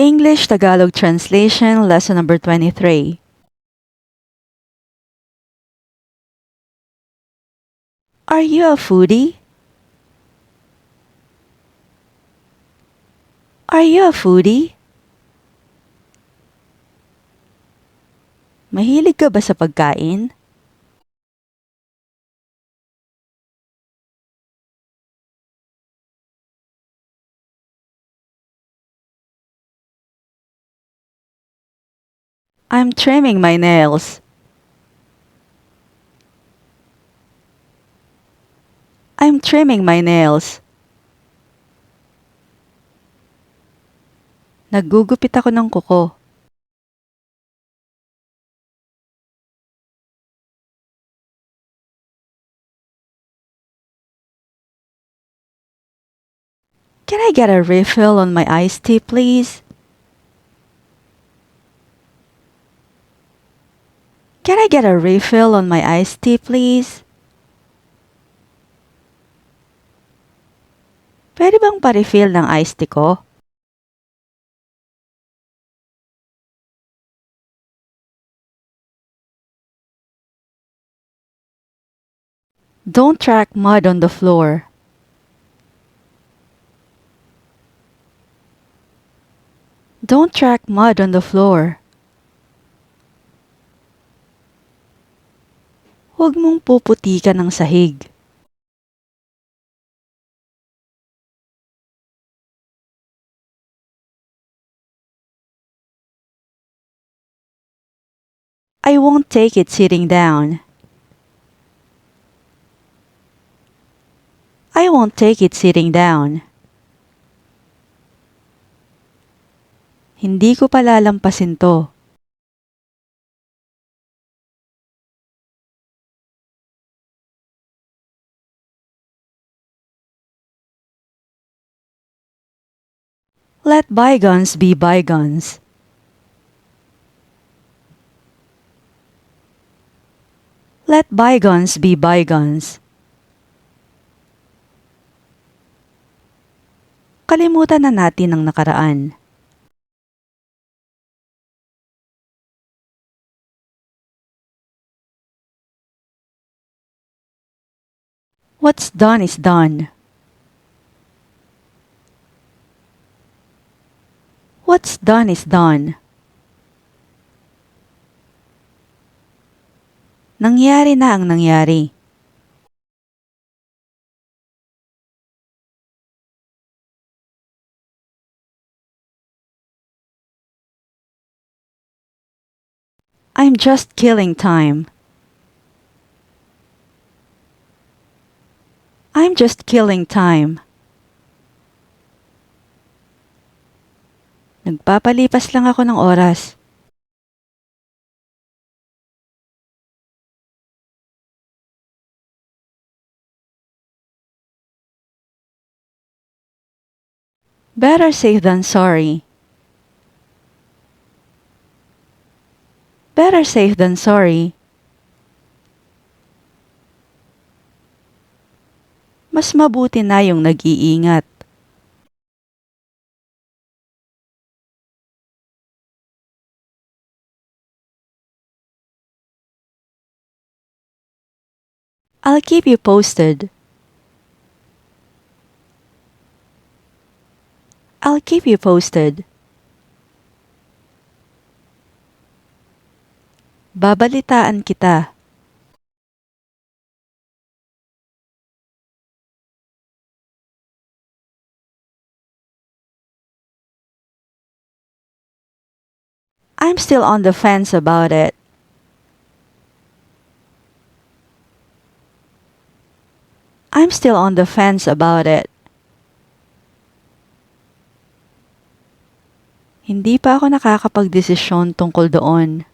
English-Tagalog Translation Lesson number 23. Are you a foodie? Are you a foodie? Mahilig ka ba sa pagkain? I'm trimming my nails. I'm trimming my nails. Naggugupit ako ng kuko. Can I get a refill on my iced tea, please? Can I get a refill on my iced tea, please? Pwede bang pa-refill ng iced tea ko? Don't track mud on the floor. Don't track mud on the floor. Huwag mong puputikan ng sahig. I won't take it sitting down. I won't take it sitting down. Hindi ko palalampasin to. Let bygones be bygones. Let bygones be bygones. Kalimutan na natin ang nakaraan. What's done is done. What's done is done. Nangyari na ang nangyari. I'm just killing time. I'm just killing time. Nagpapalipas lang ako ng oras. Better safe than sorry. Better safe than sorry. Mas mabuti na yung nag-iingat. I'll keep you posted. I'll keep you posted. Babalitaan kita. I'm still on the fence about it. I'm still on the fence about it. Hindi pa ako nakakapagdesisyon tungkol doon.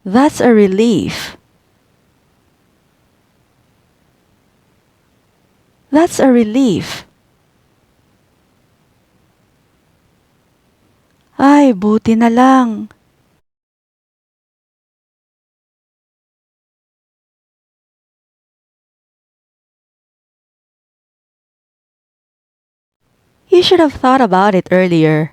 That's a relief. That's a relief. Ay, buti na lang. You should have thought about it earlier.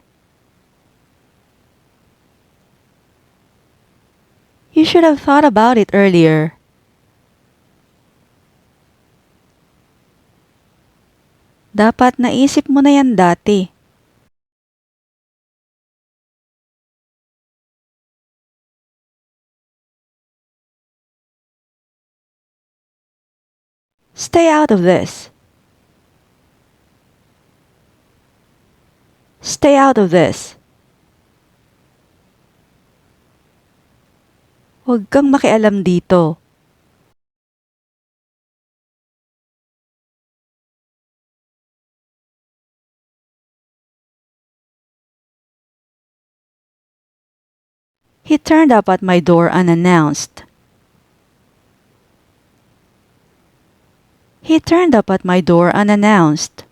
You should have thought about it earlier. Dapat naisip mo na yan dati. Stay out of this. Stay out of this. Huwag kang makialam dito. He turned up at my door unannounced. He turned up at my door unannounced.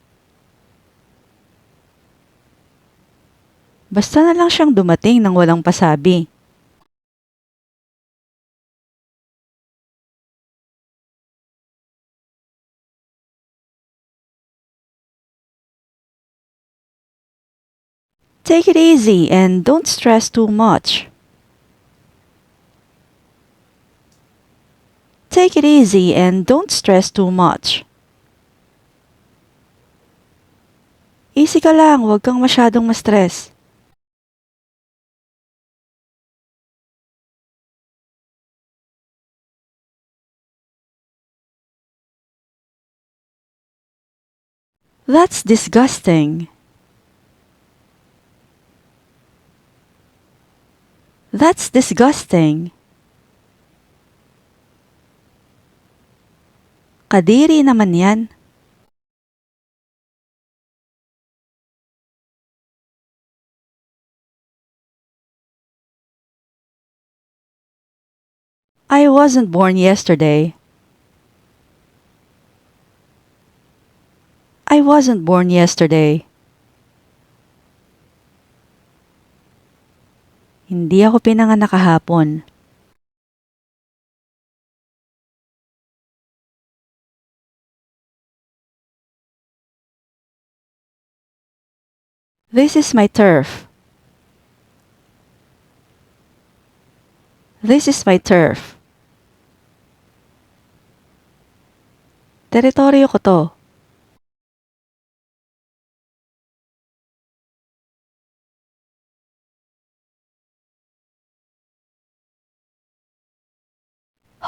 Basta na lang siyang dumating nang walang pasabi. Take it easy and don't stress too much. Take it easy and don't stress too much. Easy ka lang, huwag kang masyadong ma-stress. That's disgusting. That's disgusting. Kadiri naman yan. I wasn't born yesterday. I wasn't born yesterday. Hindi ako pinanganak kahapon. This is my turf. This is my turf. Teritoryo ko to.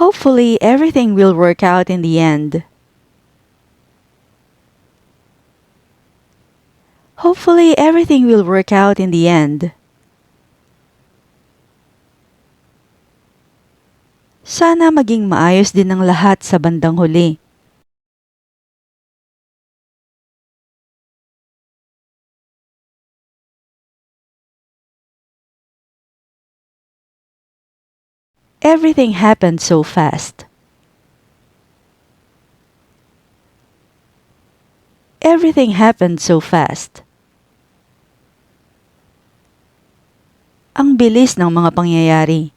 Hopefully, everything will work out in the end. Hopefully, everything will work out in the end. Sana maging maayos din ang lahat sa bandang huli. Everything happened so fast. Everything happened so fast. Ang bilis ng mga pangyayari.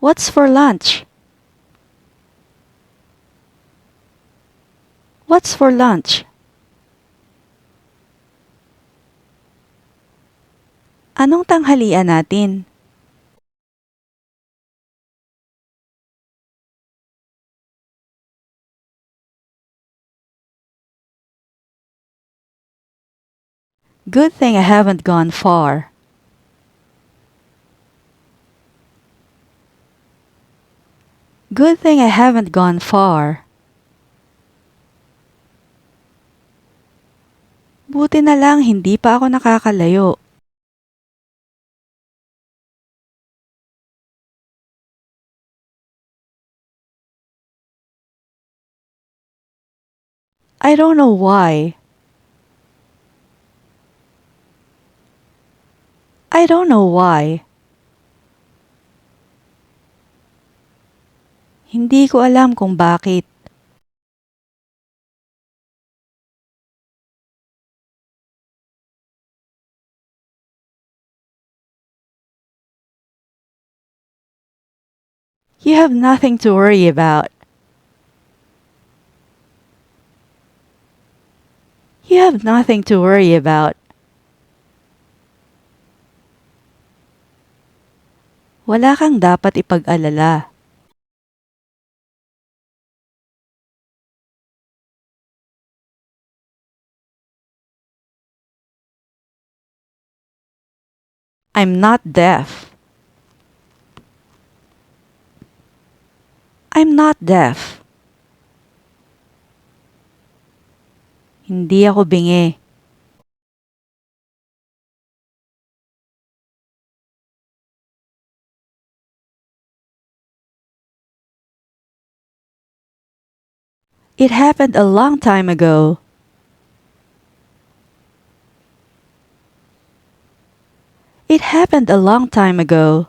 What's for lunch? What's for lunch? Anong tanghalian natin? Good thing I haven't gone far. Good thing I haven't gone far. Buti na lang hindi pa ako nakakalayo. I don't know why. I don't know why. Hindi ko alam kung bakit. You have nothing to worry about. You have nothing to worry about. Wala kang dapat ipag-alala. I'm not deaf. I'm not deaf. Hindi ako bingi. It happened a long time ago. It happened a long time ago.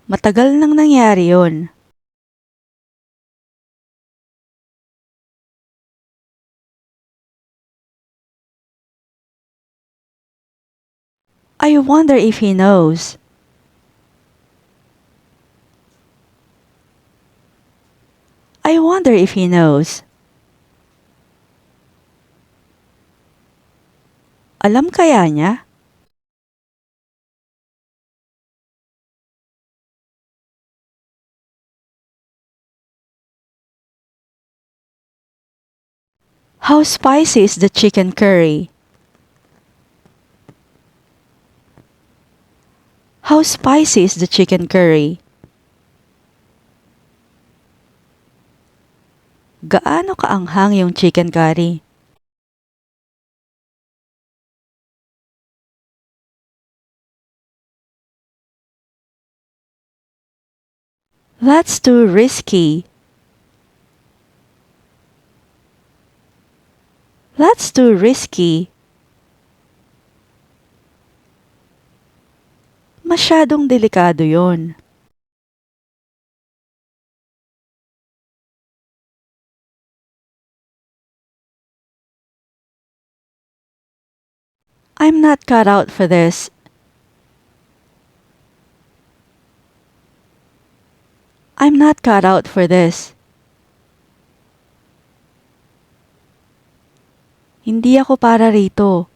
Matagal nang nangyari yun. I wonder if he knows. I wonder if he knows. Alam kaya niya? How spicy is the chicken curry? How spicy is the chicken curry? Gaano kaanghang yung chicken curry? That's too risky. That's too risky. Masyadong delikado yon. I'm not cut out for this. I'm not cut out for this. Hindi ako para rito.